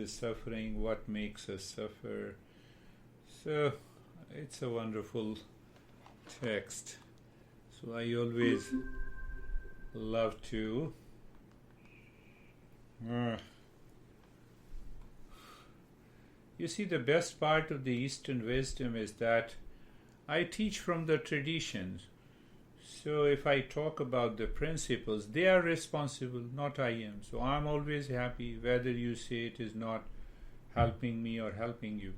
is suffering, what makes us suffer. So it's a wonderful text. So I always love to you see, the best part of the Eastern wisdom is that I teach from the traditions. So if I talk about the principles, they are responsible, not I am. So I'm always happy whether you say it is not helping me or helping you.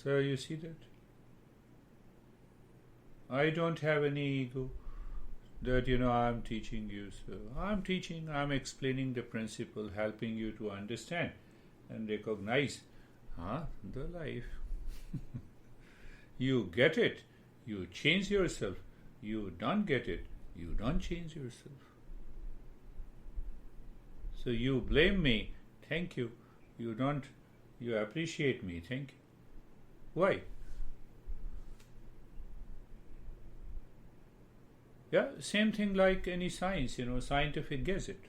So you see that? I don't have any ego that, I'm teaching you. So I'm explaining the principle, helping you to understand and recognize the life. You get it, you change yourself. You don't get it, you don't change yourself. So you blame me, thank you. You appreciate me, thank you. Why? Yeah, same thing like any science, scientific gazette.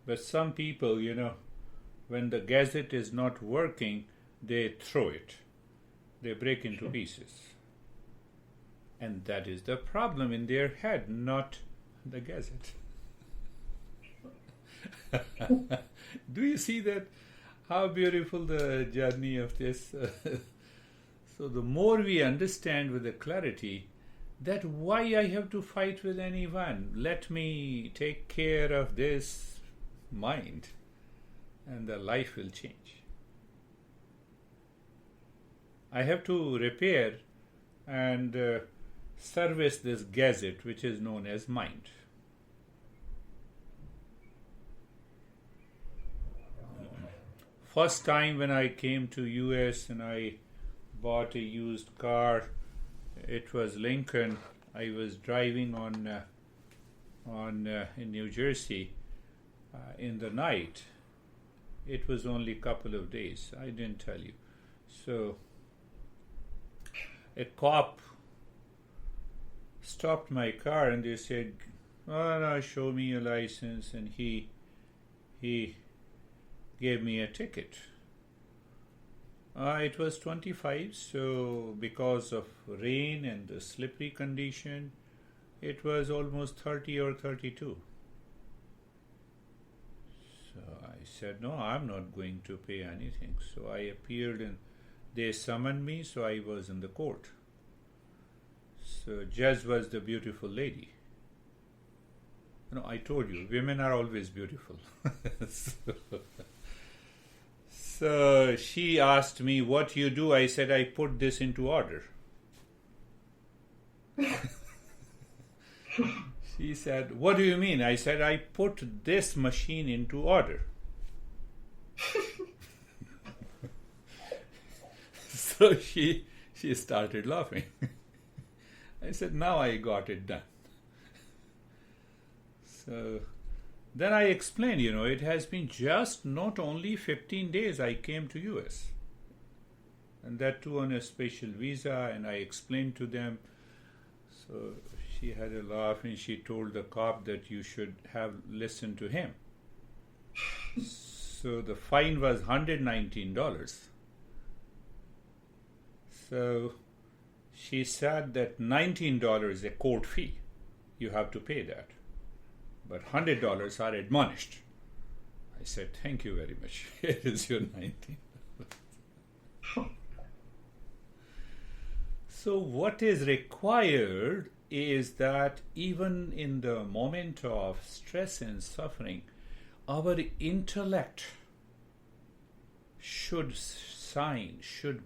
But some people, when the gazette is not working, they throw it. They break into pieces. And that is the problem in their head, not the gazette. Do you see that? How beautiful the journey of this. So the more we understand with the clarity that why I have to fight with anyone, let me take care of this mind and the life will change. I have to repair and service this gazette which is known as mind. First time when I came to US and I bought a used car, it was Lincoln. I was driving in New Jersey in the night. It was only a couple of days. I didn't tell you. So a cop stopped my car and they said, no, show me your license, and he gave me a ticket. It was 25, so because of rain and the slippery condition, it was almost 30 or 32. So I said, no, I'm not going to pay anything. So I appeared and they summoned me, so I was in the court. So judge was the beautiful lady. I told you, women are always beautiful. So she asked me, what you do? I said, I put this into order. She said, what do you mean? I said, I put this machine into order. So she started laughing. I said, now I got it done. So then I explained, it has been just not only 15 days I came to US. And that too on a special visa, and I explained to them. So she had a laugh and she told the cop that you should have listened to him. So the fine was $119. So she said that $19 is a court fee. You have to pay that. But $100 are admonished. I said, thank you very much. Here is your $19. So what is required is that even in the moment of stress and suffering, our intellect should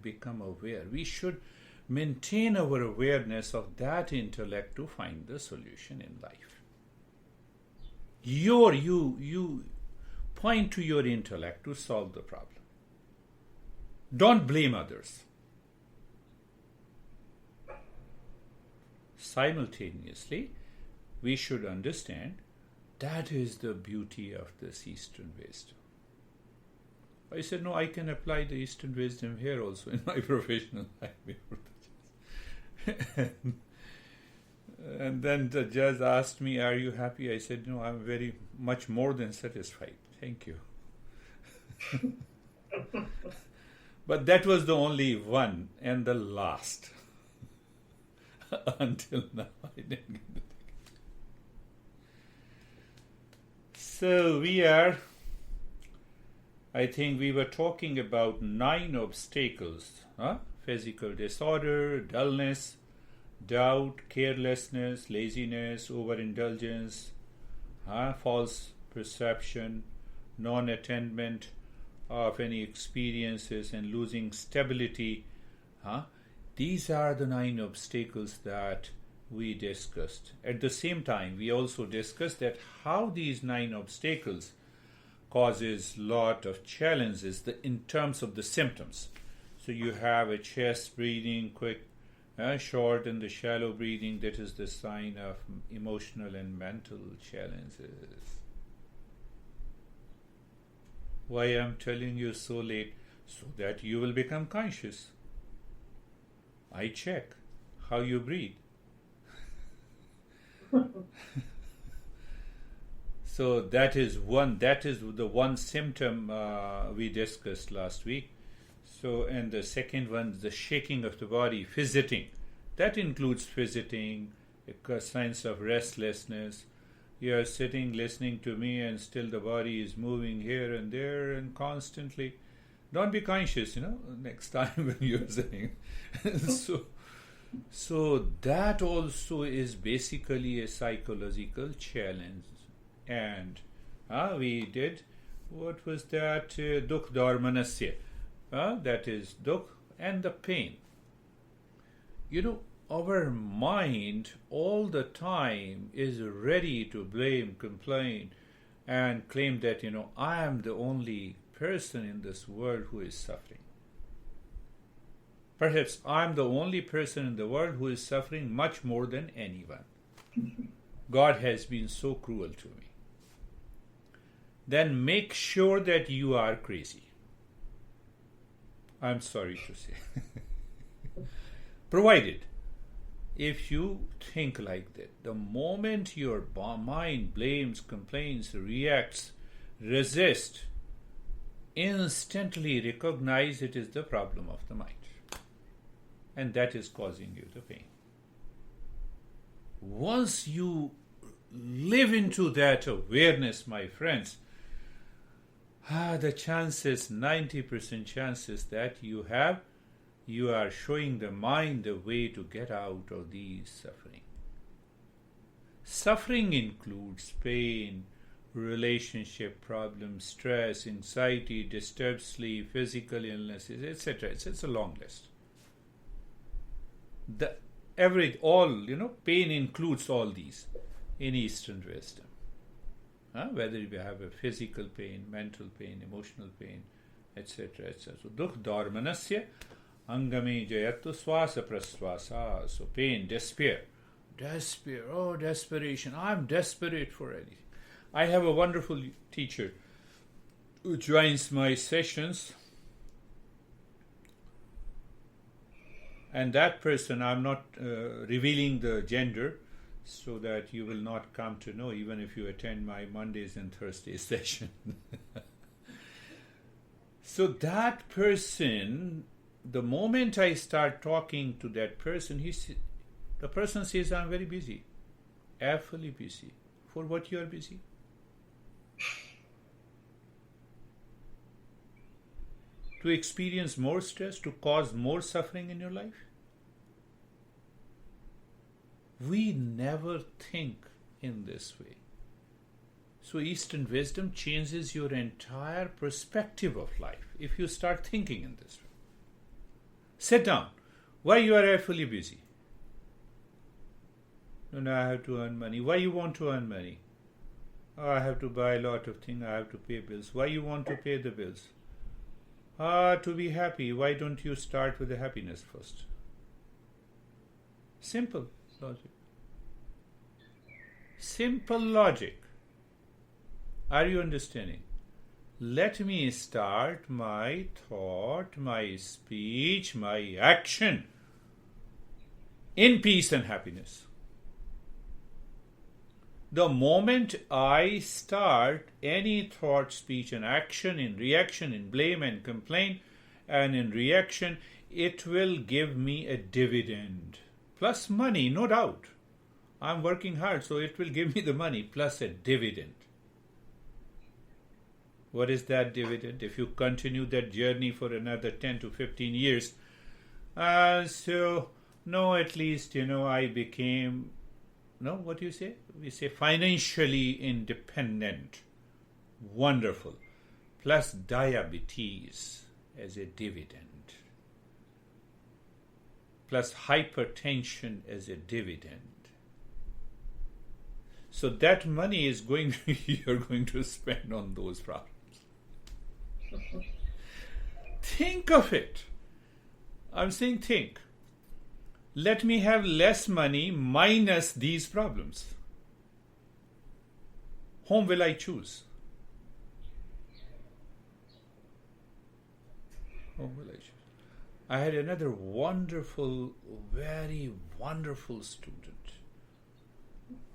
become aware. We should maintain our awareness of that intellect to find the solution in life. You point to your intellect to solve the problem. Don't blame others. Simultaneously, we should understand that is the beauty of this Eastern wisdom. I said, no, I can apply the Eastern wisdom here also in my professional life. And then the judge asked me, "Are you happy?" I said, "No, I'm very much more than satisfied. Thank you." But that was the only one and the last. Until now, I didn't get the ticket. So I think we were talking about 9 obstacles. Physical disorder, dullness, doubt, carelessness, laziness, overindulgence, false perception, non-attainment of any experiences, and losing stability. These are the 9 obstacles that we discussed. At the same time, we also discussed that how these 9 obstacles causes lot of challenges in terms of the symptoms. So you have a chest breathing, quick, short, and the shallow breathing. That is the sign of emotional and mental challenges. Why I'm telling you so late? So that you will become conscious. I check how you breathe. So that is the one symptom we discussed last week. So, and the second one, the shaking of the body, fidgeting. That includes fidgeting, a sense of restlessness. You are sitting listening to me and still the body is moving here and there and constantly. Don't be conscious, next time when you're saying. So that also is basically a psychological challenge. And we did, what was that? Dukh dharmanasya. That is dukh and the pain. Our mind all the time is ready to blame, complain, and claim that, I am the only person in this world who is suffering. Perhaps I'm the only person in the world who is suffering much more than anyone. God has been so cruel to me. Then make sure that you are crazy. I'm sorry to say. Provided, if you think like that, the moment your mind blames, complains, reacts, resists, instantly recognize it is the problem of the mind. And that is causing you the pain. Once you live into that awareness, my friends, the chances, 90% chances that you are showing the mind the way to get out of these suffering. Suffering includes pain, relationship problems, stress, anxiety, disturbed sleep, physical illnesses, etc. It's a long list. Pain includes all these in Eastern wisdom. Whether you have a physical pain, mental pain, emotional pain, etc., etc. So, dukh dharmanasya angame jayatu swasa praswasa. So, pain, despair, desperation. I'm desperate for anything. I have a wonderful teacher who joins my sessions, and that person, I'm not revealing the gender, so that you will not come to know, even if you attend my Mondays and Thursdays session. So that person, the moment I start talking to that person, the person says, I'm very busy, awfully busy. For what you are busy? To experience more stress, to cause more suffering in your life? We never think in this way. So Eastern wisdom changes your entire perspective of life if you start thinking in this way. Sit down. Why you are awfully busy? No, I have to earn money. Why you want to earn money? Oh, I have to buy a lot of things. I have to pay bills. Why you want to pay the bills? To be happy. Why don't you start with the happiness first? Simple logic. Simple logic. Are you understanding? Let me start my thought, my speech, my action in peace and happiness. The moment I start any thought, speech, and action in reaction, in blame and complaint, and in reaction, it will give me a dividend. Plus money, no doubt. I'm working hard, so it will give me the money plus a dividend. What is that dividend? If you continue that journey for another 10 to 15 years, at least, I became, what do you say? We say financially independent. Wonderful. Plus diabetes as a dividend. Plus hypertension as a dividend. So that money is you're going to spend on those problems. Think of it. I'm saying think. Let me have less money minus these problems. Whom will I choose? Whom will I choose? I had another wonderful, very wonderful student.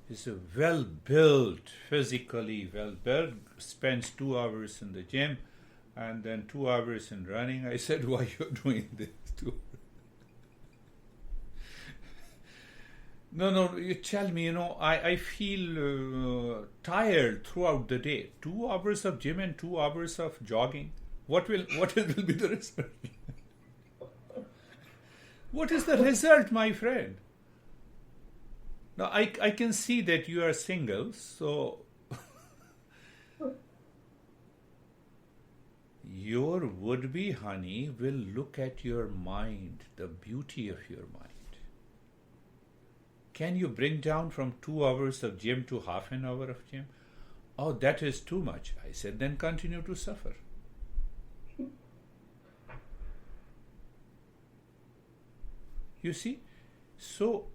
He's a well-built, physically well-built, spends 2 hours in the gym and then 2 hours in running. I said, why you're doing this too? No, you tell me, I feel tired throughout the day. 2 hours of gym and 2 hours of jogging. What will be the result? What is the result, my friend? Now, I can see that you are single, so your would-be honey will look at your mind, the beauty of your mind. Can you bring down from 2 hours of gym to half an hour of gym? Oh, that is too much. I said, then continue to suffer. You see? So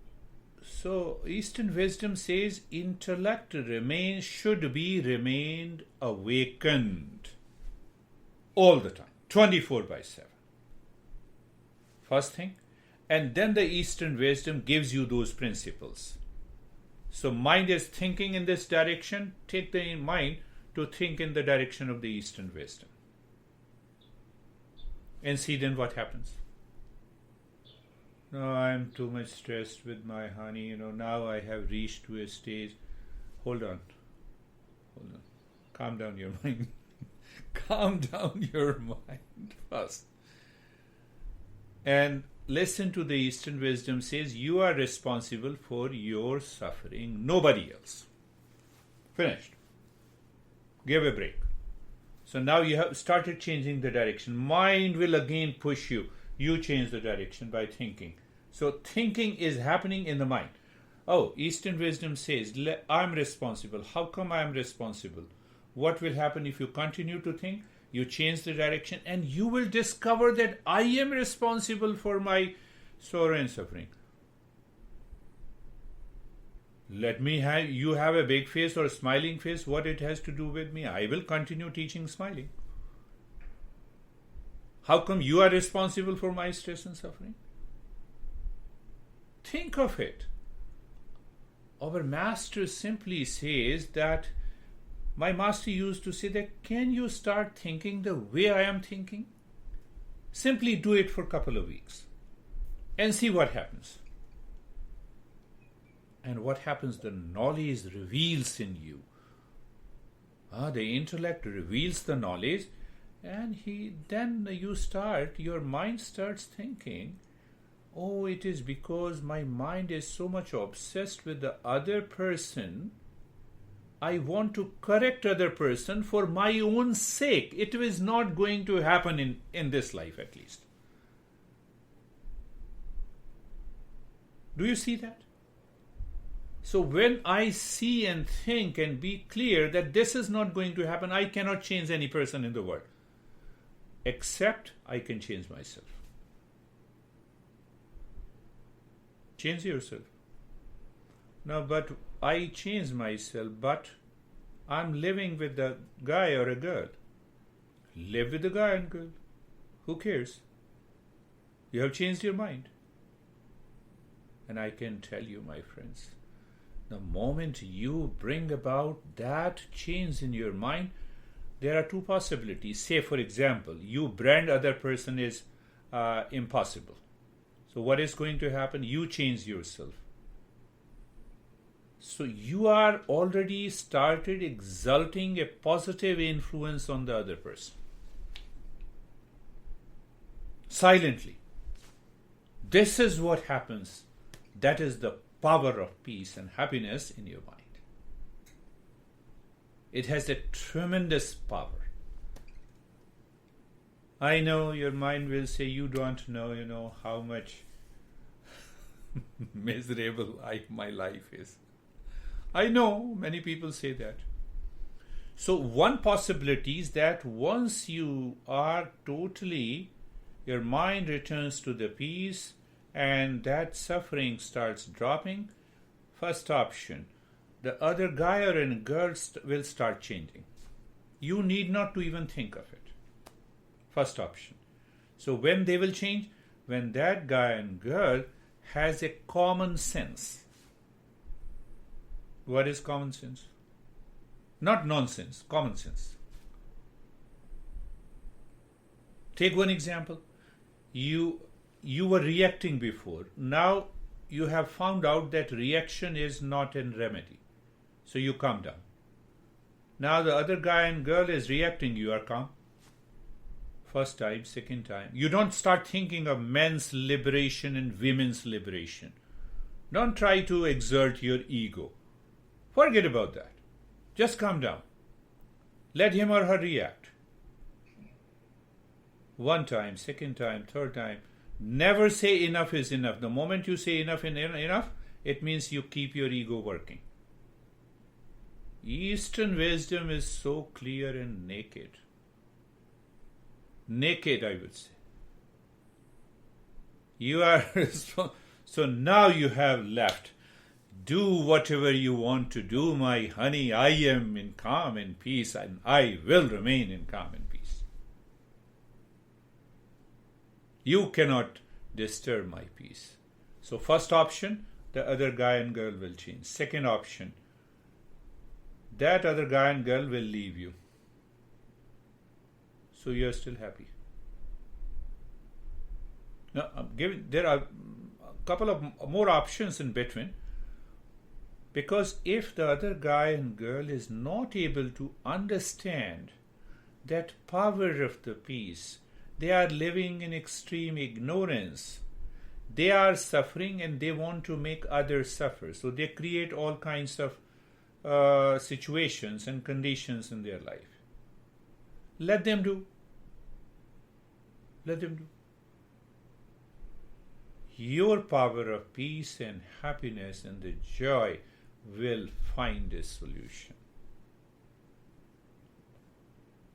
Eastern wisdom says intellect should be remained awakened all the time, 24/7. First thing. And then the Eastern wisdom gives you those principles. So mind is thinking in this direction, take the mind to think in the direction of the Eastern wisdom. And see then what happens. No, I'm too much stressed with my honey. Now I have reached to a stage. Hold on. Calm down your mind. Calm down your mind first. And listen to the Eastern wisdom says you are responsible for your suffering, nobody else. Finished. Give a break. So now you have started changing the direction. Mind will again push you. You change the direction by thinking. So thinking is happening in the mind. Oh, Eastern wisdom says, I'm responsible. How come I'm responsible? What will happen if you continue to think? You change the direction and you will discover that I am responsible for my sorrow and suffering. Let me have you have a big face or a smiling face. What it has to do with me? I will continue teaching smiling. How come you are responsible for my stress and suffering? Think of it. Our master simply says that, my master used to say that, can you start thinking the way I am thinking? Simply do it for a couple of weeks and see what happens. And what happens? The knowledge reveals in you. The intellect reveals the knowledge, and your mind starts thinking, oh, it is because my mind is so much obsessed with the other person. I want to correct other person for my own sake. It is not going to happen in this life at least. Do you see that? So when I see and think and be clear that this is not going to happen, I cannot change any person in the world. Except I can change myself. Change yourself. No, but I change myself, but I'm living with a guy or a girl. Live with the guy and girl. Who cares? You have changed your mind. And I can tell you, my friends, The moment you bring about that change in your mind, there are two possibilities. Say, for example, you brand other person is impossible. So what is going to happen? You change yourself. So you are already started exerting a positive influence on the other person. Silently. This is what happens. That is the power of peace and happiness in your mind. It has a tremendous power. I know your mind will say, you don't know, how much miserable my life is. I know many people say that. So one possibility is that once you are totally, your mind returns to the peace and that suffering starts dropping, first option, the other guy or girl will start changing. You need not to even think of it. First option. So when they will change? When that guy and girl has a common sense. What is common sense? Not nonsense, common sense. Take one example. You were reacting before. Now you have found out that reaction is not a remedy. So you calm down. Now the other guy and girl is reacting, you are calm. First time, second time. You don't start thinking of men's liberation and women's liberation. Don't try to exert your ego. Forget about that. Just calm down. Let him or her react. One time, second time, third time. Never say enough is enough. The moment you say enough is enough, it means you keep your ego working. Eastern wisdom is so clear and naked. Naked, I would say. You are so now you have left. Do whatever you want to do, my honey. I am in calm and peace, and I will remain in calm and peace. You cannot disturb my peace. So first option, the other guy and girl will change. Second option, that other guy and girl will leave you. So you are still happy. Now, there are a couple of more options in between. Because if the other guy and girl is not able to understand that power of the peace, they are living in extreme ignorance. They are suffering and they want to make others suffer. So they create all kinds of situations and conditions in their life. Let them do. Let them do. Your power of peace and happiness and the joy will find a solution.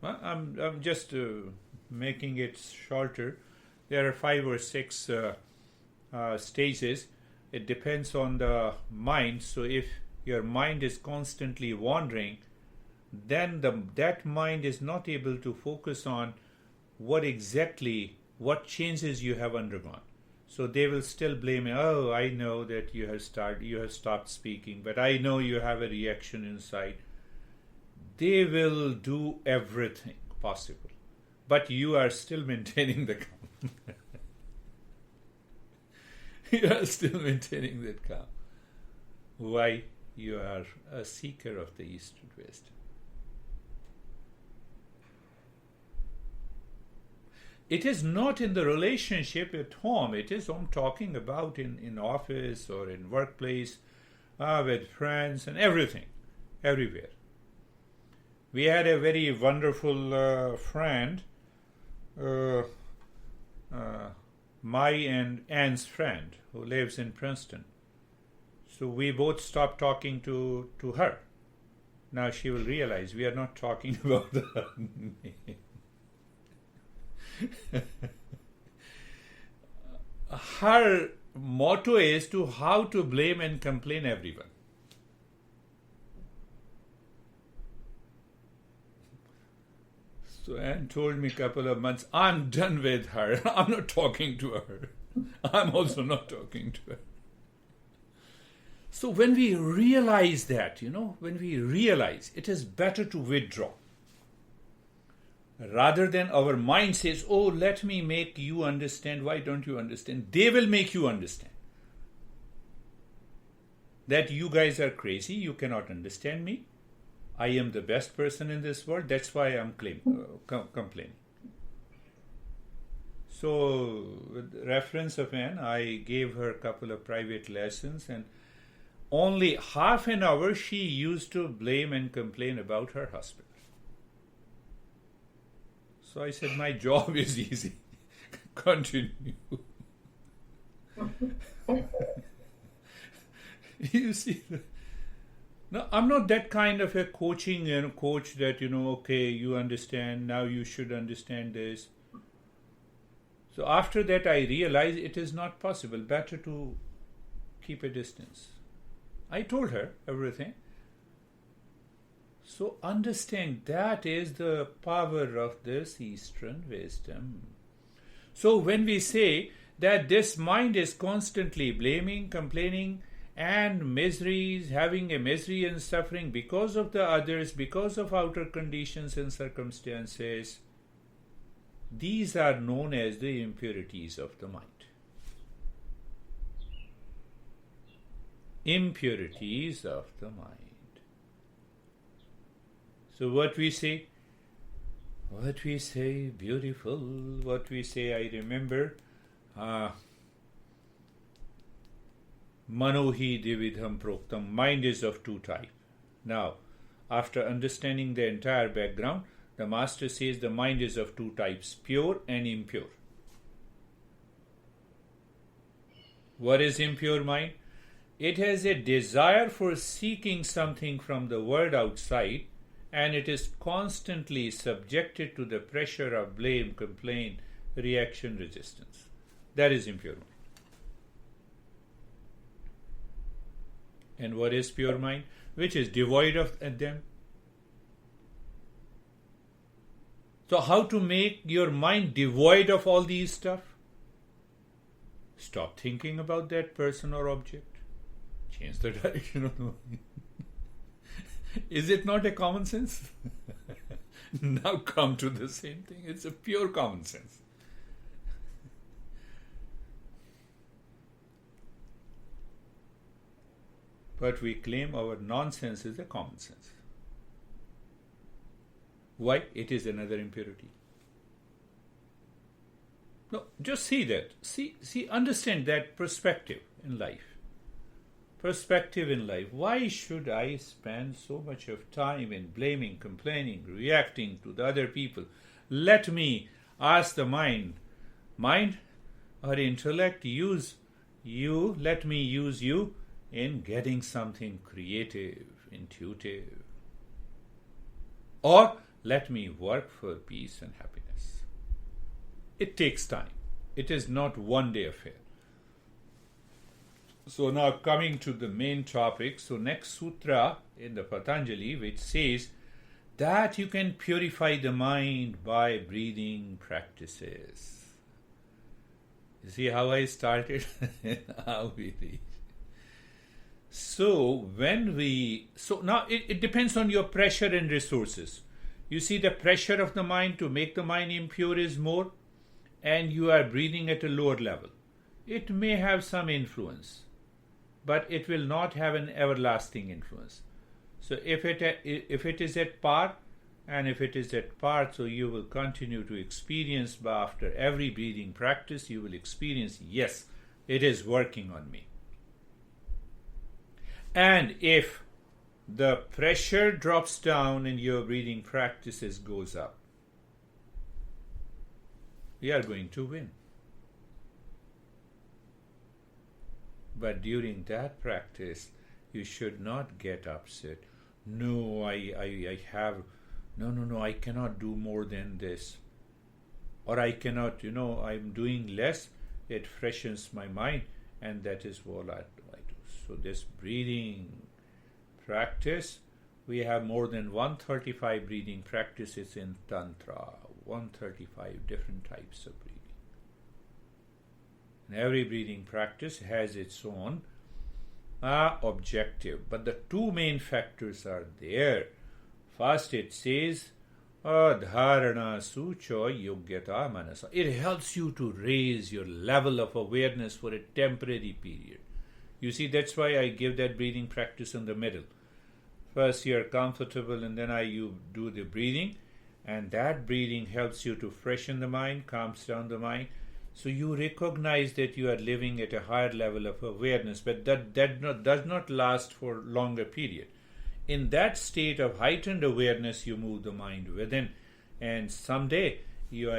Well, I'm just making it shorter. There are 5 or 6 stages. It depends on the mind. So if your mind is constantly wandering, then that mind is not able to focus on what changes you have undergone. So they will still blame me. Oh, I know that you have stopped speaking, but I know you have a reaction inside. They will do everything possible, but you are still maintaining the calm. You are still maintaining that calm. Why? You are a seeker of the Eastern wisdom. It is not in the relationship at home. It is I'm talking about in office or in workplace, with friends and everything, everywhere. We had a very wonderful friend, my and Anne's friend, who lives in Princeton. So we both stopped talking to her. Now she will realize we are not talking about the name. Her motto is to how to blame and complain everyone. So Anne told me a couple of months, I'm done with her. I'm not talking to her. I'm also not talking to her. So when we realize that, when we realize it is better to withdraw, rather than our mind says, oh, let me make you understand. Why don't you understand? They will make you understand that you guys are crazy. You cannot understand me. I am the best person in this world. That's why I'm complaining. So, with reference of Anne, I gave her a couple of private lessons, and only half an hour she used to blame and complain about her husband. So I said, my job is easy. Continue. You see, no, I'm not that kind of a coach that, okay, you understand, now you should understand this. So after that, I realized it is not possible. Better to keep a distance. I told her everything. So understand that is the power of this Eastern wisdom. So when we say that this mind is constantly blaming, complaining, and miseries, having a misery and suffering because of the others, because of outer conditions and circumstances, these are known as the impurities of the mind. Impurities of the mind. So what we say, beautiful, what we say, I remember, Manohi Dividham Proktam, mind is of two types. Now, after understanding the entire background, the master says the mind is of two types, pure and impure. What is impure mind? It has a desire for seeking something from the world outside, and it is constantly subjected to the pressure of blame, complaint, reaction, resistance. That is impure mind. And what is pure mind? Which is devoid of them. So how to make your mind devoid of all these stuff? Stop thinking about that person or object. Change the direction of the mind. Is it not a common sense? Now come to the same thing. It's a pure common sense. But we claim our nonsense is a common sense. Why? It is another impurity. No, just see that. See, understand that perspective in life. Perspective in life. Why should I spend so much of time in blaming, complaining, reacting to the other people? Let me ask the mind or intellect, use you, let me use you in getting something creative, intuitive. Or let me work for peace and happiness. It takes time. It is not one day affair. So now coming to the main topic. So next sutra in the Patanjali, which says that you can purify the mind by breathing practices. You see how I started and how we reach. So now it depends on your pressure and resources. You see, the pressure of the mind to make the mind impure is more, and you are breathing at a lower level. It may have some influence, but it will not have an everlasting influence. So if it is at par, so you will continue to experience, but after every breathing practice, you will experience, yes, it is working on me. And if the pressure drops down and your breathing practices goes up, we are going to win. But during that practice, you should not get upset. No, I cannot do more than this. Or I cannot, I'm doing less. It freshens my mind, and that is what I do. So this breathing practice, we have more than 135 breathing practices in Tantra, 135 different types of breathing. And every breathing practice has its own are objective. But the two main factors are there. First it says, dharana sucho yogyata manasa. It helps you to raise your level of awareness for a temporary period. You see, that's why I give that breathing practice in the middle. First you're comfortable and then you do the breathing, and that breathing helps you to freshen the mind, calms down the mind. So you recognize that you are living at a higher level of awareness, but that does not last for longer period. In that state of heightened awareness, you move the mind within, and someday you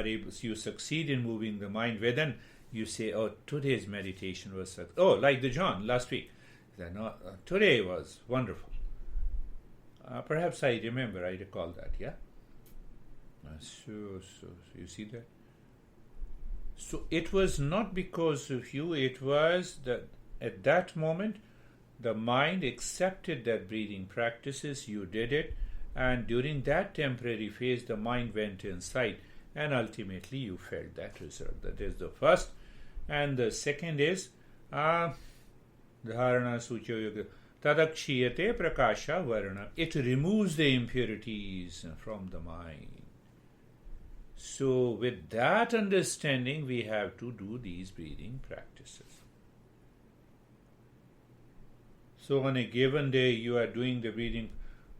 succeed in moving the mind within. You say, "Oh, today's meditation was like the John last week. No, today was wonderful." Perhaps I recall that. Yeah. So you see that. So it was not because of you. It was that at that moment, the mind accepted that breathing practices. You did it, and during that temporary phase, the mind went inside, and ultimately you felt that result. That is the first. And the second is dharana sucho yoga tadakshiyate prakasha varana. It removes the impurities from the mind. So with that understanding, we have to do these breathing practices. So on a given day, you are doing the breathing.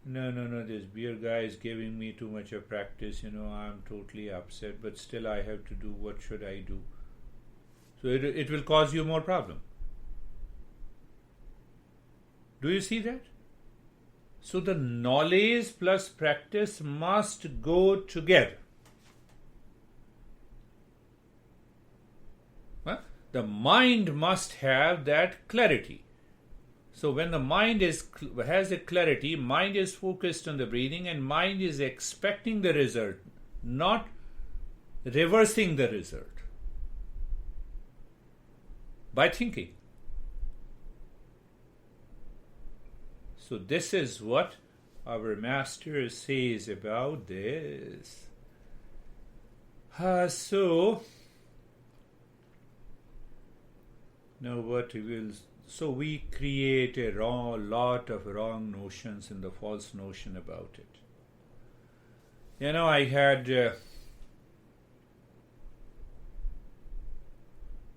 No, this beer guy is giving me too much of practice. I'm totally upset, but still I have to do. What should I do? So it will cause you more problem. Do you see that? So the knowledge plus practice must go together. The mind must have that clarity. So when the mind has a clarity, mind is focused on the breathing, and mind is expecting the result, not reversing the result by thinking. So this is what our master says about this. Now what so we create a lot of wrong notions and the false notion about it. I had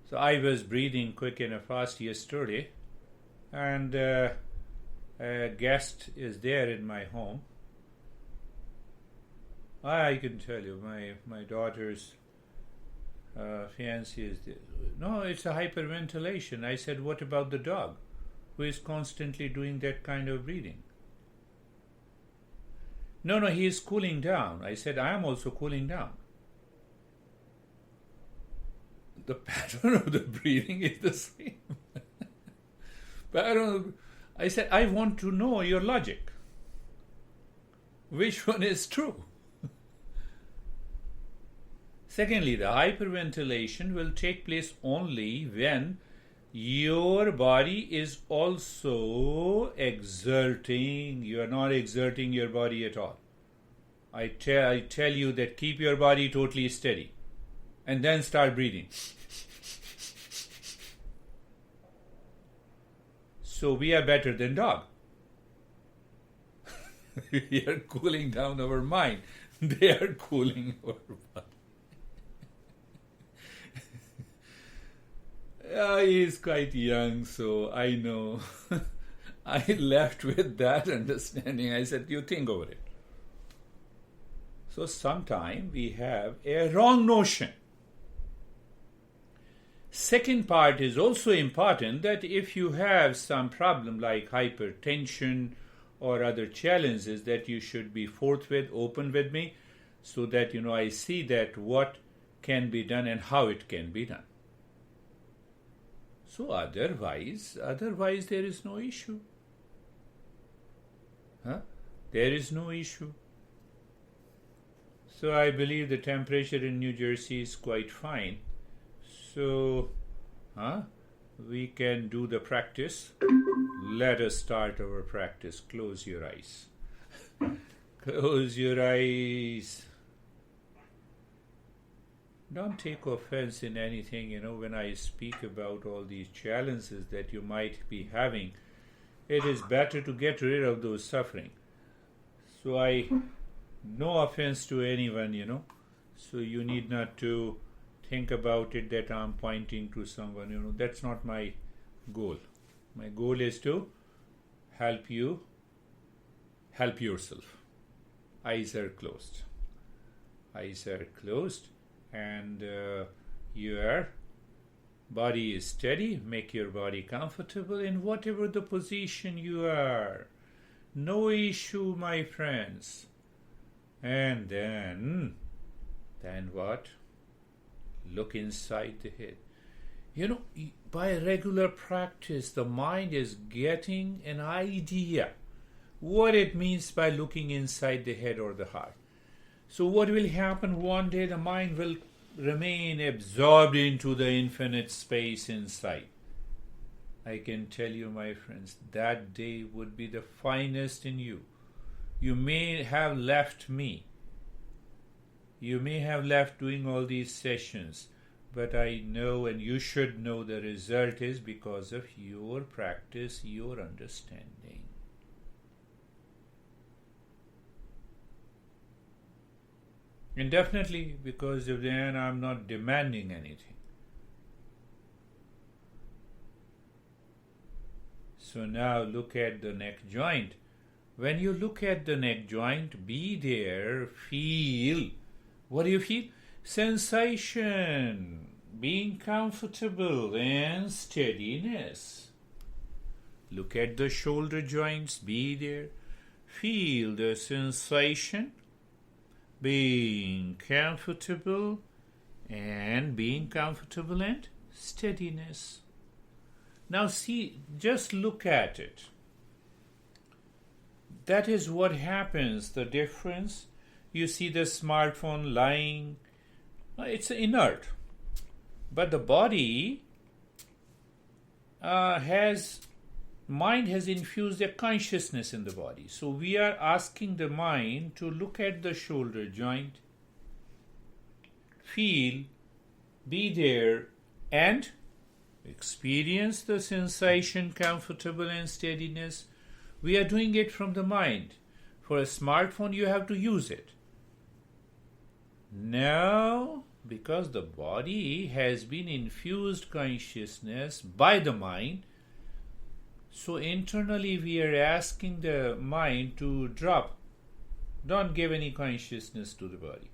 so I was breathing quick and fast yesterday, and a guest is there in my home. I can tell you, my daughter's fiancé is there. No, it's a hyperventilation. I said, what about the dog who is constantly doing that kind of breathing? No, he is cooling down. I said, I am also cooling down. The pattern of the breathing is the same. I said, I want to know your logic. Which one is true? Secondly, the hyperventilation will take place only when your body is also exerting. You are not exerting your body at all. I tell you that keep your body totally steady and then start breathing. So we are better than dog. We are cooling down our mind. They are cooling our body. He is quite young, so I know. I left with that understanding. I said, you think over it. So sometimes we have a wrong notion. Second part is also important, that if you have some problem like hypertension or other challenges, that you should be forthwith, open with me, so that I see that what can be done and how it can be done. So otherwise there is no issue. There is no issue. So I believe the temperature in New Jersey is quite fine. So we can do the practice. Let us start our practice. Close your eyes. Close your eyes. Don't take offense in anything, when I speak about all these challenges that you might be having. it is better to get rid of those suffering. So no offense to anyone, so you need not to think about it that I'm pointing to someone, that's not my goal. My goal is to help you help yourself. Eyes are closed. And your body is steady. Make your body comfortable in whatever the position you are. No issue, my friends. And then what? Look inside the head. By regular practice, the mind is getting an idea what it means by looking inside the head or the heart. So what will happen one day? The mind will remain absorbed into the infinite space inside. I can tell you, my friends, that day would be the finest in you. You may have left me. You may have left doing all these sessions, but I know, and you should know, the result is because of your practice, your understanding. And definitely because of then I'm not demanding anything. So now look at the neck joint. When you look at the neck joint, be there, feel. What do you feel? Sensation, being comfortable, and steadiness. Look at the shoulder joints, be there. Feel the sensation, being comfortable and steadiness. Now see, just look at it. That is what happens, the difference. You see the smartphone lying, it's inert. But the body mind has infused a consciousness in the body. So we are asking the mind to look at the shoulder joint, feel, be there, and experience the sensation, comfortable and steadiness. We are doing it from the mind. For a smartphone, you have to use it. Now, because the body has been infused consciousness by the mind, so internally we are asking the mind to drop. Don't give any consciousness to the body.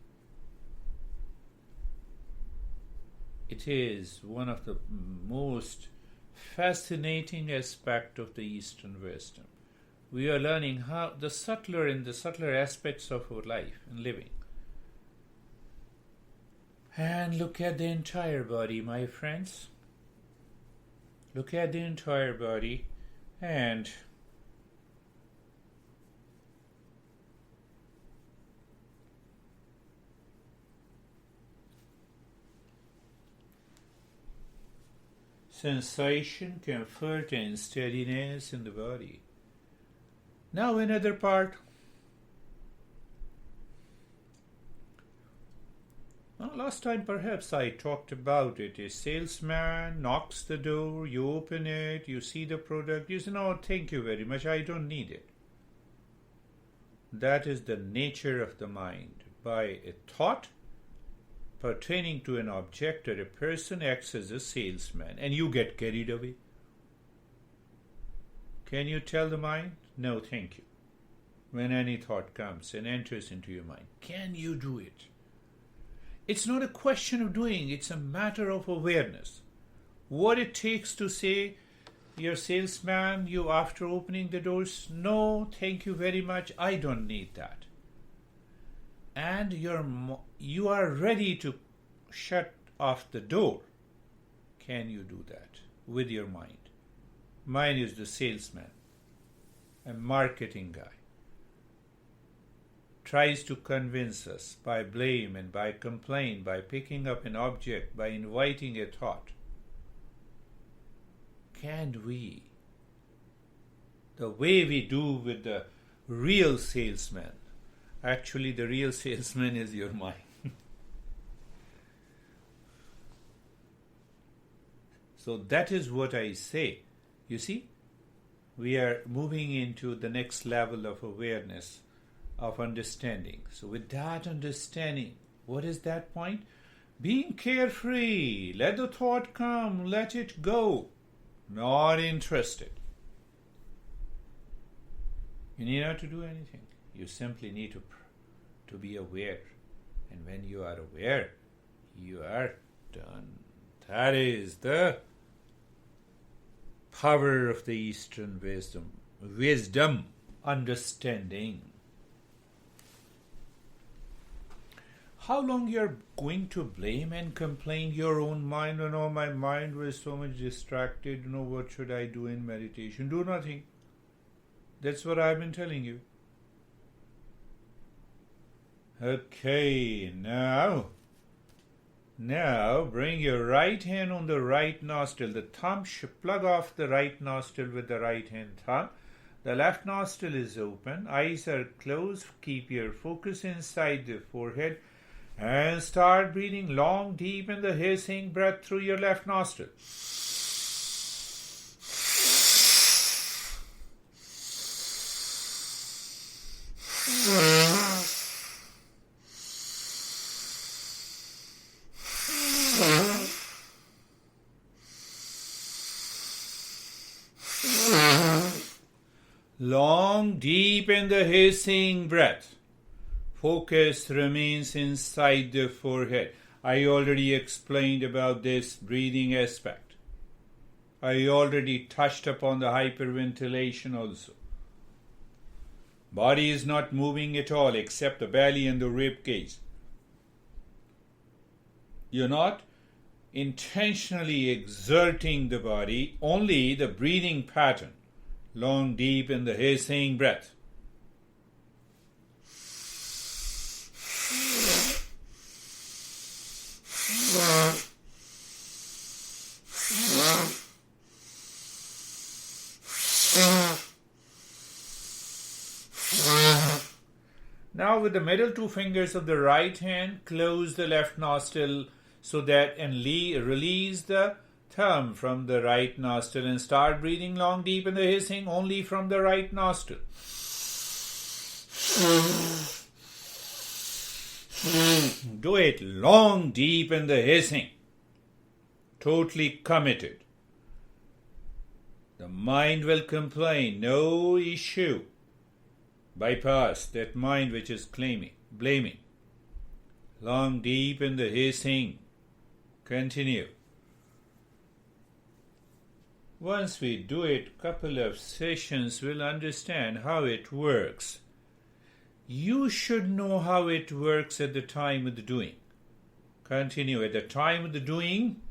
It is one of the most fascinating aspects of the Eastern wisdom. We are learning how the subtler aspects of our life and living. And look at the entire body, my friends. Look at the entire body and sensation, comfort and steadiness in the body. Now another part. Last time perhaps I talked about it. A salesman knocks the door, you open it, you see the product, you say, no, thank you very much, I don't need it. That is the nature of the mind. By a thought pertaining to an object or a person acts as a salesman and you get carried away. Can you tell the mind, no, thank you, when any thought comes and enters into your mind? Can you do it? It's not a question of doing, it's a matter of awareness. What it takes to say, your salesman, you after opening the doors, no, thank you very much, I don't need that. And you are ready to shut off the door. Can you do that with your mind? Mind is the salesman, a marketing guy. Tries to convince us by blame and by complaint, by picking up an object, by inviting a thought. Can we, the way we do with the real salesman, actually the real salesman is your mind. So that is what I say. You see, we are moving into the next level of awareness, of understanding. So with that understanding, what is that point? Being carefree. Let the thought come, let it go. Not interested. You need not to do anything. You simply need to be aware. And when you are aware, you are done. That is the power of the Eastern wisdom. Wisdom, understanding. How long you are going to blame and complain your own mind? Oh, my mind was so much distracted. What should I do in meditation? Do nothing. That's what I've been telling you. Okay, now bring your right hand on the right nostril. The thumb should plug off the right nostril with the right hand thumb. The left nostril is open. Eyes are closed. Keep your focus inside the forehead. And start breathing long, deep in the hissing breath through your left nostril. Long, deep in the hissing breath. Focus remains inside the forehead. I already explained about this breathing aspect. I already touched upon the hyperventilation also. Body is not moving at all except the belly and the rib cage. You're not intentionally exerting the body, only the breathing pattern. Long, deep in the hissing breath. Now with the middle two fingers of the right hand, close the left nostril so that and release the thumb from the right nostril and start breathing long, deep in the hissing only from the right nostril. Do it long, deep in the hissing. Totally committed. The mind will complain, no issue. Bypass that mind which is blaming. Long, deep in the hissing. Continue. Once we do it, couple of sessions, we'll understand how it works. You should know how it works at the time of the doing. Continue. At the time of the doing,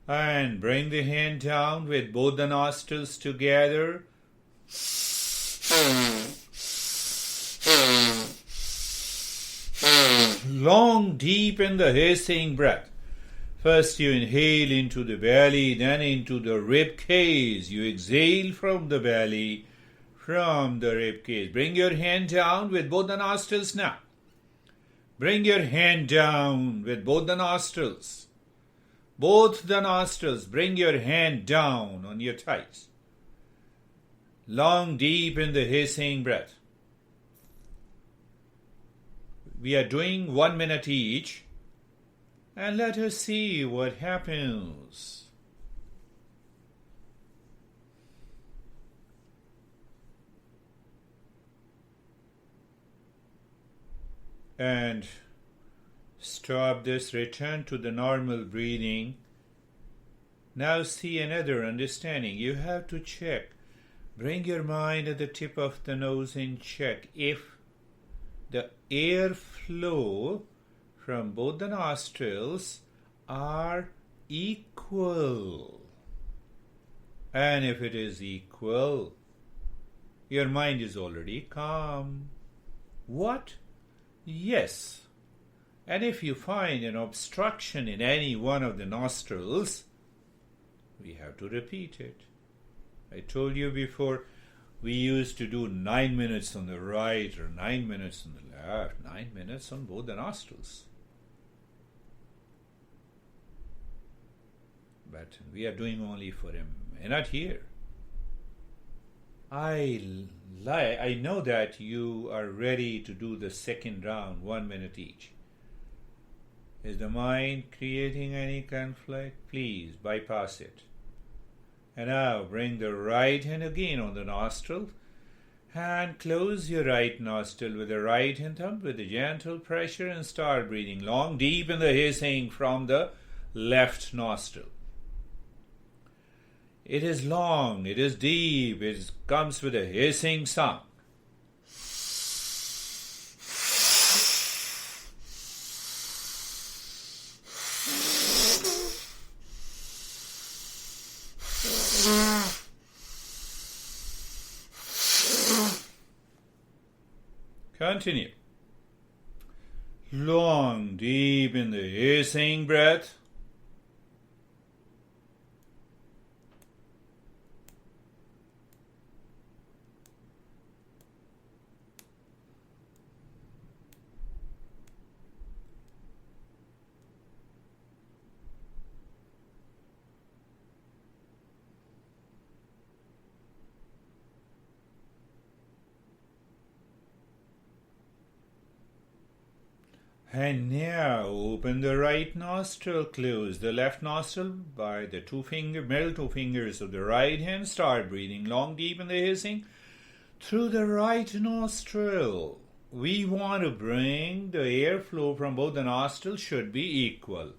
and bring the hand down with both the nostrils together. Long, deep in the hissing breath. First you inhale into the belly, then into the rib cage. You exhale from the belly, from the rib cage. Bring your hand down with both the nostrils now. Bring your hand down with both the nostrils. Both the nostrils. Bring your hand down on your thighs. Long, deep in the hissing breath. We are doing 1 minute each. And let us see what happens. And stop this, return to the normal breathing. Now see another understanding. You have to check. Bring your mind at the tip of the nose and check if the air flow from both the nostrils are equal. And if it is equal, your mind is already calm. What? Yes. And if you find an obstruction in any one of the nostrils, we have to repeat it. I told you before, we used to do 9 minutes on the right or 9 minutes on the left, 9 minutes on both the nostrils. Tibetan. We are doing only for him. And not here. I know that you are ready to do the second round, 1 minute each. Is the mind creating any conflict? Please bypass it. And now bring the right hand again on the nostril and close your right nostril with the right hand thumb with a gentle pressure and start breathing long, deep in the hissing from the left nostril. It is long, it is deep, it comes with a hissing sound. Continue. Long, deep in the hissing breath. And now open the right nostril, close the left nostril by the middle two fingers of the right hand. Start breathing long, deep in the hissing through the right nostril. We want to bring the airflow from both the nostrils should be equal.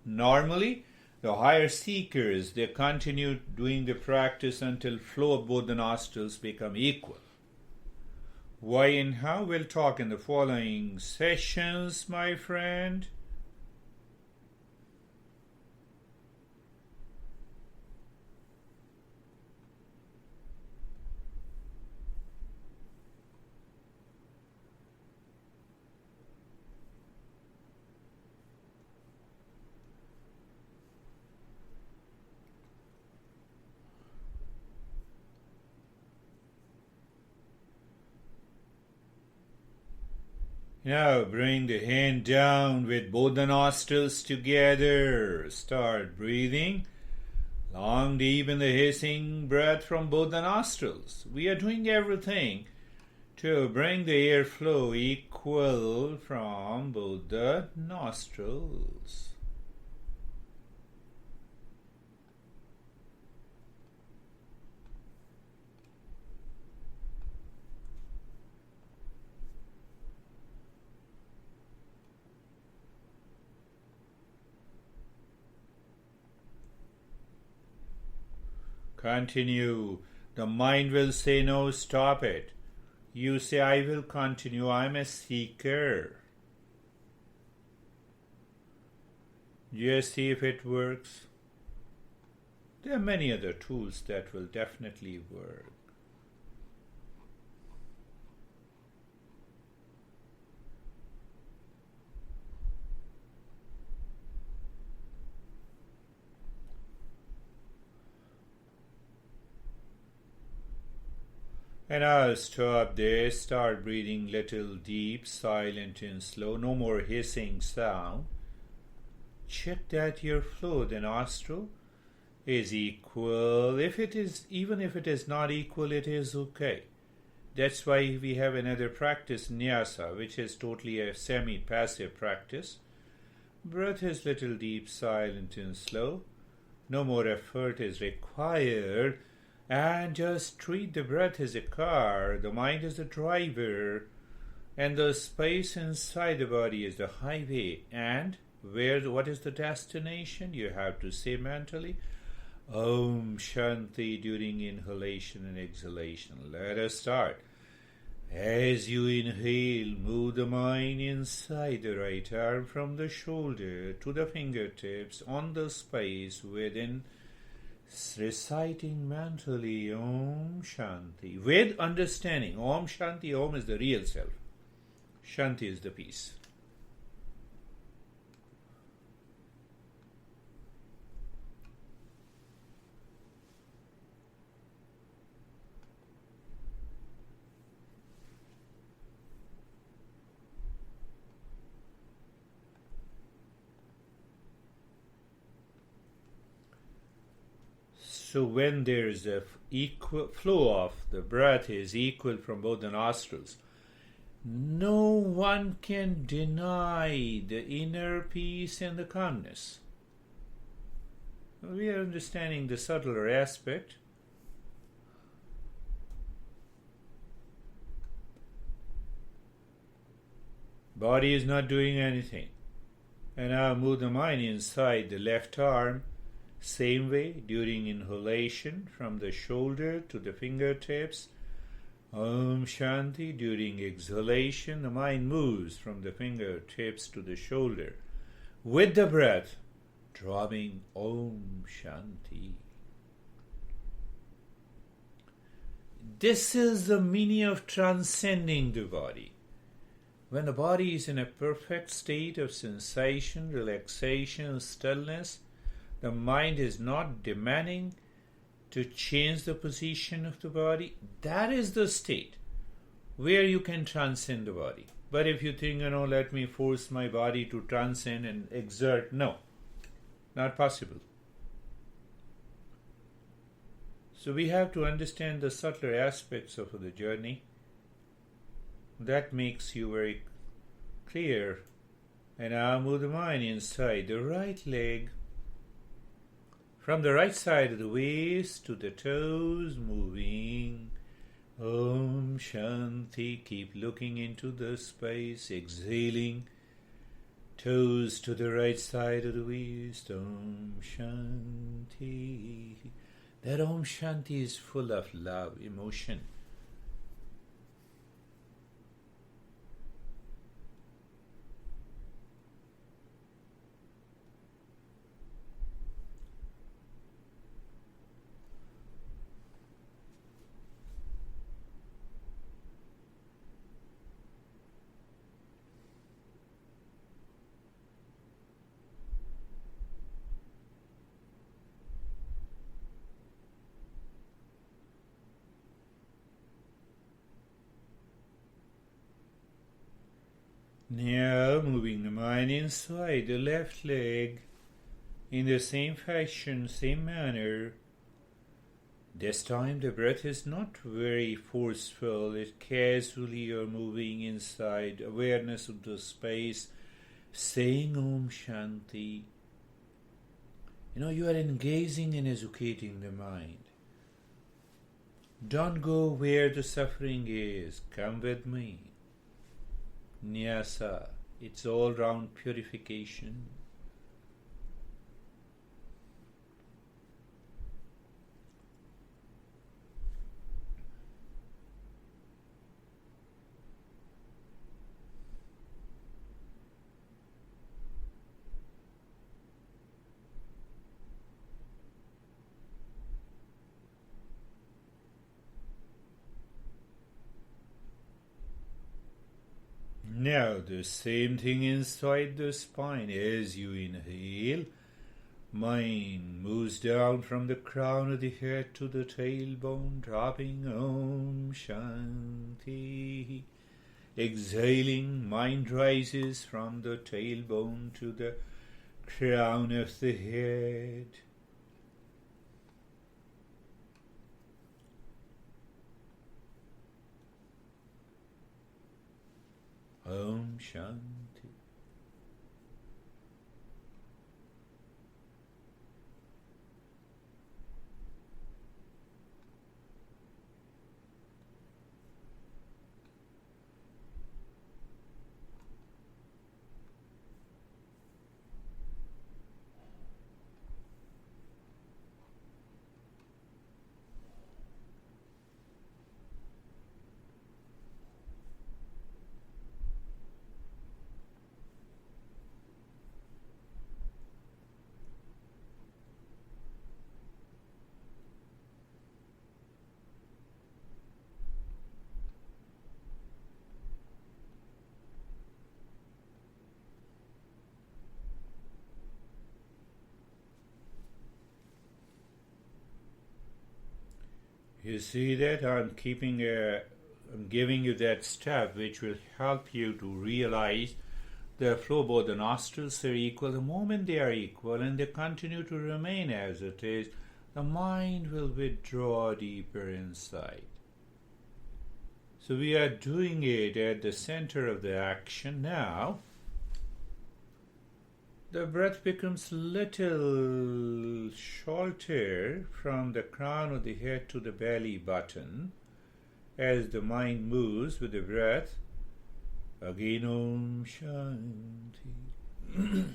Normally, the higher seekers, they continue doing the practice until flow of both the nostrils become equal. Why and how we'll talk in the following sessions, my friend. Now bring the hand down with both the nostrils together. Start breathing long, deep in the hissing breath from both the nostrils. We are doing everything to bring the airflow equal from both the nostrils. Continue. The mind will say, no, stop it. You say, I will continue. I'm a seeker. Just see if it works. There are many other tools that will definitely work. And I'll stop there, start breathing little deep, silent and slow, no more hissing sound. Check that your flow, the nostril, is equal. Even if it is not equal, it is okay. That's why we have another practice, nyasa, which is totally a semi-passive practice. Breath is little deep, silent and slow. No more effort is required. And just treat the breath as a car, the mind as the driver, and the space inside the body is the highway. And what is the destination? You have to say mentally, Om Shanti during inhalation and exhalation. Let us start. As you inhale, move the mind inside the right arm from the shoulder to the fingertips on the space within, reciting mentally Om Shanti with understanding. Om Shanti, Om is the real self. Shanti is the peace. So when there is a equal flow of the breath is equal from both the nostrils, no one can deny the inner peace and the calmness. We are understanding the subtler aspect. Body is not doing anything. And now move the mind inside the left arm, same way during inhalation from the shoulder to the fingertips. Om Shanti. During exhalation, the mind moves from the fingertips to the shoulder. With the breath, dropping Om Shanti. This is the meaning of transcending the body. When the body is in a perfect state of sensation, relaxation, stillness, the mind is not demanding to change the position of the body. That is the state where you can transcend the body. But if you think, let me force my body to transcend and exert, no, not possible. So we have to understand the subtler aspects of the journey. That makes you very clear. And now move the mind inside the right leg. From the right side of the waist to the toes, moving. Om Shanti. Keep looking into the space, exhaling. Toes to the right side of the waist. Om Shanti. That Om Shanti is full of love, emotion. Now moving the mind inside the left leg in the same fashion, same manner. This time the breath is not very forceful. It casually you're moving inside, awareness of the space, saying Om Shanti. You are engaging and educating the mind. Don't go where the suffering is. Come with me. Nyasa, it's all round purification. Now the same thing inside the spine. As you inhale, mind moves down from the crown of the head to the tailbone, dropping Om Shanti. Exhaling, mind rises from the tailbone to the crown of the head. Om Shanti. You see that I'm giving you that step which will help you to realize the flow, both the nostrils are equal. The moment they are equal and they continue to remain as it is, the mind will withdraw deeper inside. So we are doing it at the center of the action now. The breath becomes little shorter from the crown of the head to the belly button as the mind moves with the breath. Again, Om Shanti.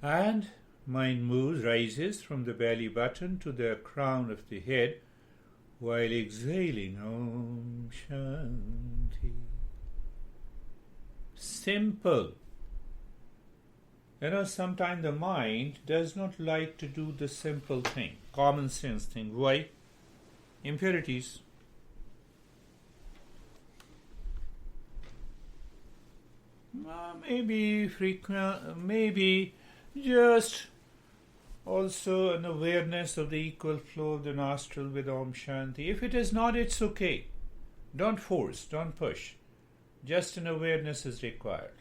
And mind moves, rises from the belly button to the crown of the head while exhaling Om Shanti. Simple. Sometimes the mind does not like to do the simple thing, common sense thing. Why? Impurities. Maybe frequent, maybe just also an awareness of the equal flow of the nostril with Om Shanti. If it is not, it's okay. Don't force, don't push. Just an awareness is required.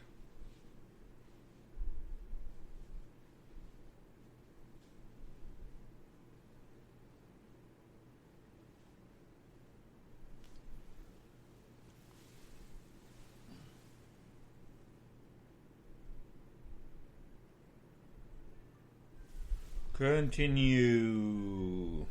Continue.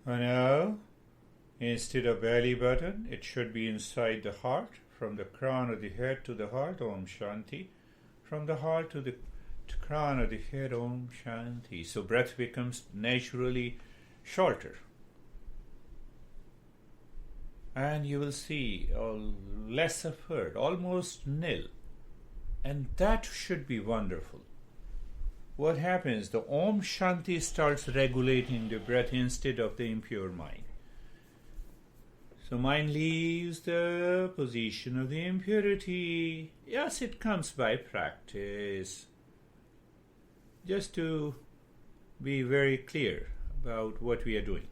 And now, instead of belly button, it should be inside the heart, from the crown of the head to the heart, Om Shanti. From the heart to the crown of the head, Om Shanti. So breath becomes naturally shorter. And you will see less effort, almost nil. And that should be wonderful. What happens? The Om Shanti starts regulating the breath instead of the impure mind. So mind leaves the position of the impurity. Yes, it comes by practice. Just to be very clear about what we are doing.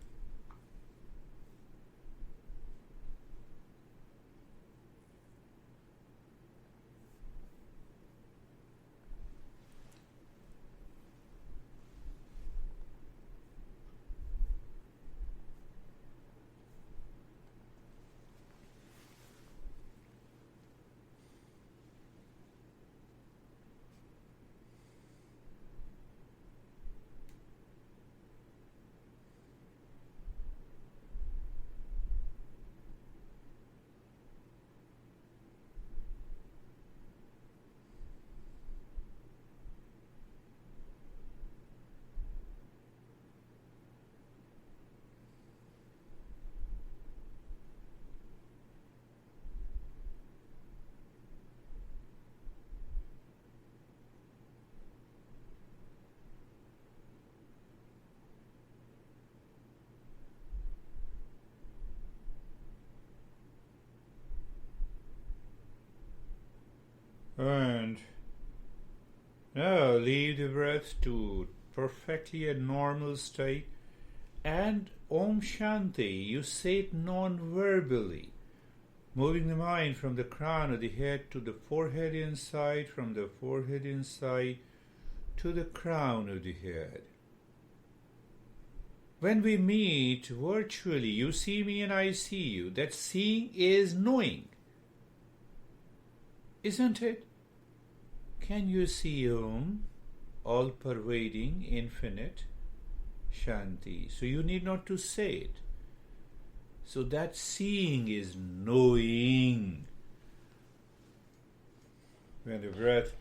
And now leave the breath to perfectly a normal state. And Om Shanti, you say it non-verbally, moving the mind from the crown of the head to the forehead inside, from the forehead inside to the crown of the head. When we meet virtually, you see me and I see you. That seeing is knowing. Isn't it? Can you see Om, all-pervading, infinite, Shanti? So you need not to say it. So that seeing is knowing. breath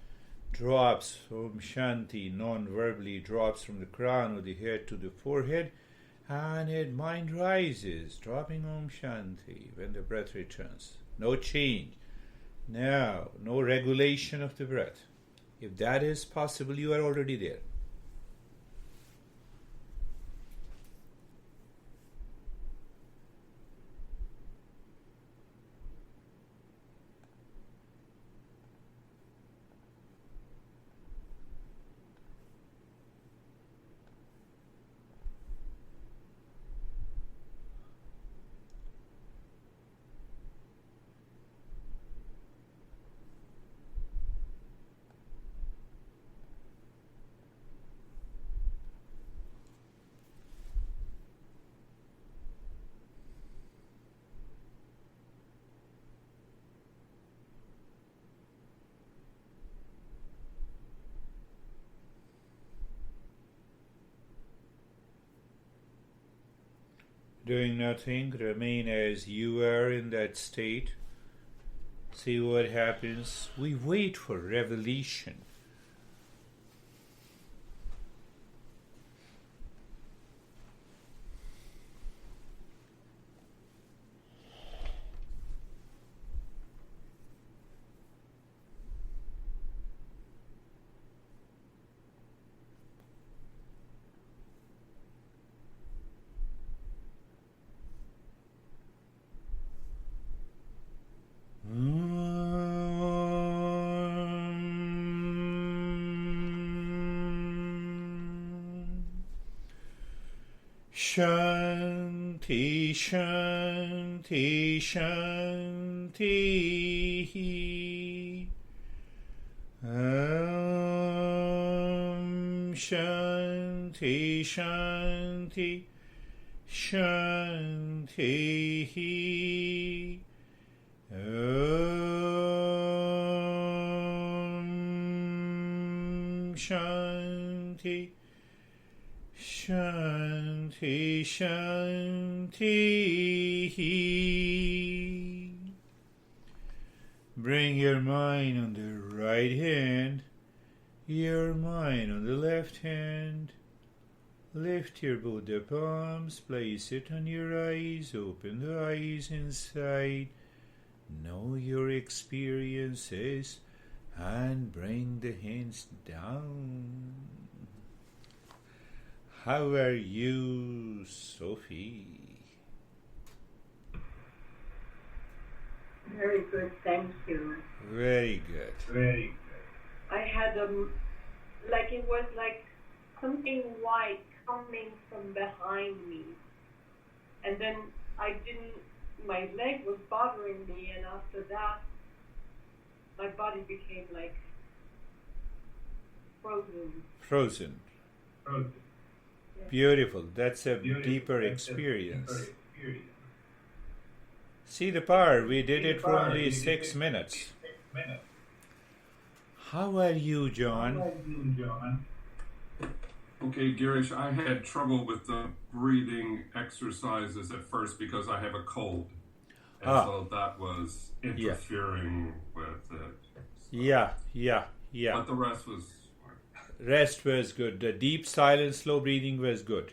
drops, Om Shanti, non-verbally drops from the crown of the head to the forehead, and your mind rises, dropping Om Shanti when the breath returns. No change. Now, no regulation of the breath. If that is possible, you are already there. Doing nothing, remain as you are in that state. See what happens. We wait for revelation. Shanti, Shanti, Shanti. Shanti, Shanti, Shanti. Shanti, Shanti, Shanti. Bring your mind on the right hand, your mind on the left hand. Lift your Buddha palms, place it on your eyes, open the eyes inside. Know your experiences and bring the hands down. How are you, Sophie? Very good, thank you. Very good. Very good. I had it was like something white coming from behind me. And then my leg was bothering me, and after that, my body became like frozen. Frozen. Yes. Beautiful. That's a deeper experience. See the power. We did it for only 6 minutes. How are you, John? Okay, Girish, I had trouble with the breathing exercises at first because I have a cold. And so that was interfering with it. So. Yeah. But the rest was... Rest was good. The deep silent, slow breathing was good.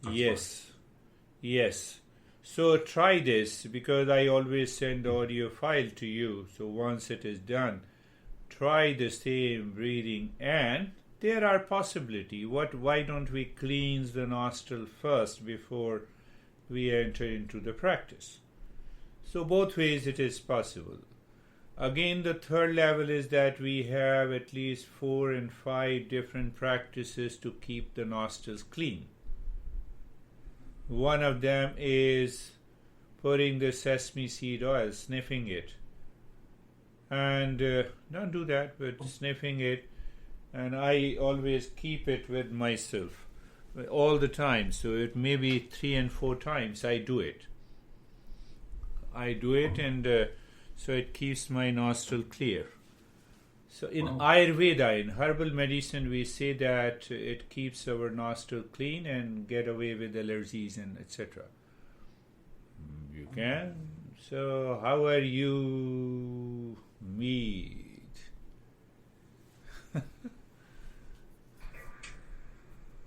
That's Yes. So try this, because I always send the audio file to you. So once it is done, try the same breathing, and there are possibilities. Why don't we cleanse the nostril first before we enter into the practice? So both ways it is possible. Again, the third level is that we have at least 4 and 5 different practices to keep the nostrils clean. One of them is putting the sesame seed oil, sniffing it. And don't do that, but sniffing it. And I always keep it with myself all the time. So it may be 3 and 4 times I do it. And so it keeps my nostril clear. So in Ayurveda, in herbal medicine, we say that it keeps our nostril clean and get away with allergies and etc. You can. So how are you, me?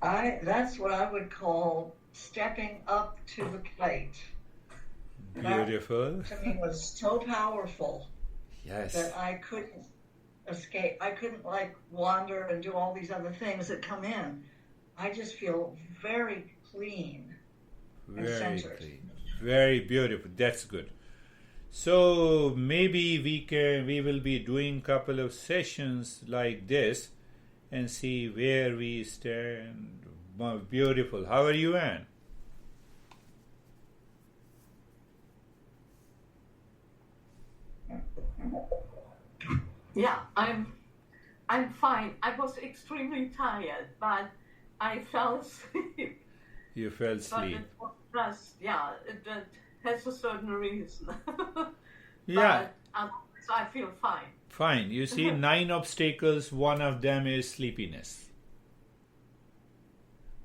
That's what I would call stepping up to the plate. Beautiful. That, to me, was so powerful. Yes. That I couldn't escape. I couldn't like wander and do all these other things that come in. I just feel very clean and centered. Clean. Very beautiful. That's good. So maybe we will be doing couple of sessions like this and see where we stand. Beautiful. How are you, Anne? Yeah, I'm fine. I was extremely tired, but I fell asleep. You fell asleep. That has a certain reason. Yeah. But I feel fine. Fine. You see, 9 obstacles, one of them is sleepiness.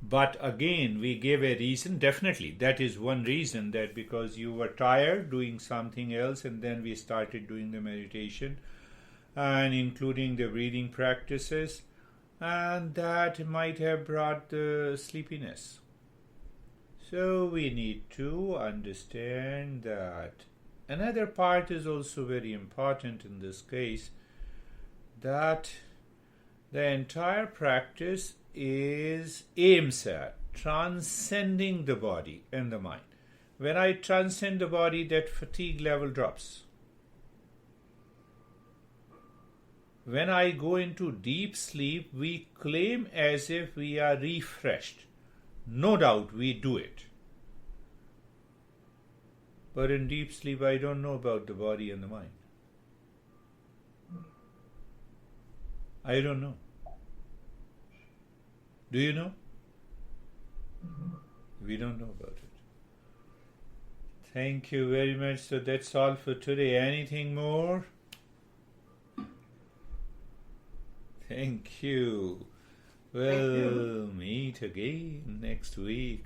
But again, we gave a reason. Definitely, that is one reason, that because you were tired doing something else, and then we started doing the meditation and including the breathing practices, and that might have brought the sleepiness. So we need to understand that. Another part is also very important in this case, that the entire practice aims at transcending the body and the mind. When I transcend the body, that fatigue level drops. When I go into deep sleep, we claim as if we are refreshed. No doubt we do it. But in deep sleep, I don't know about the body and the mind. I don't know. Do you know? We don't know about it. Thank you very much. So that's all for today. Anything more? Thank you. We'll meet again next week.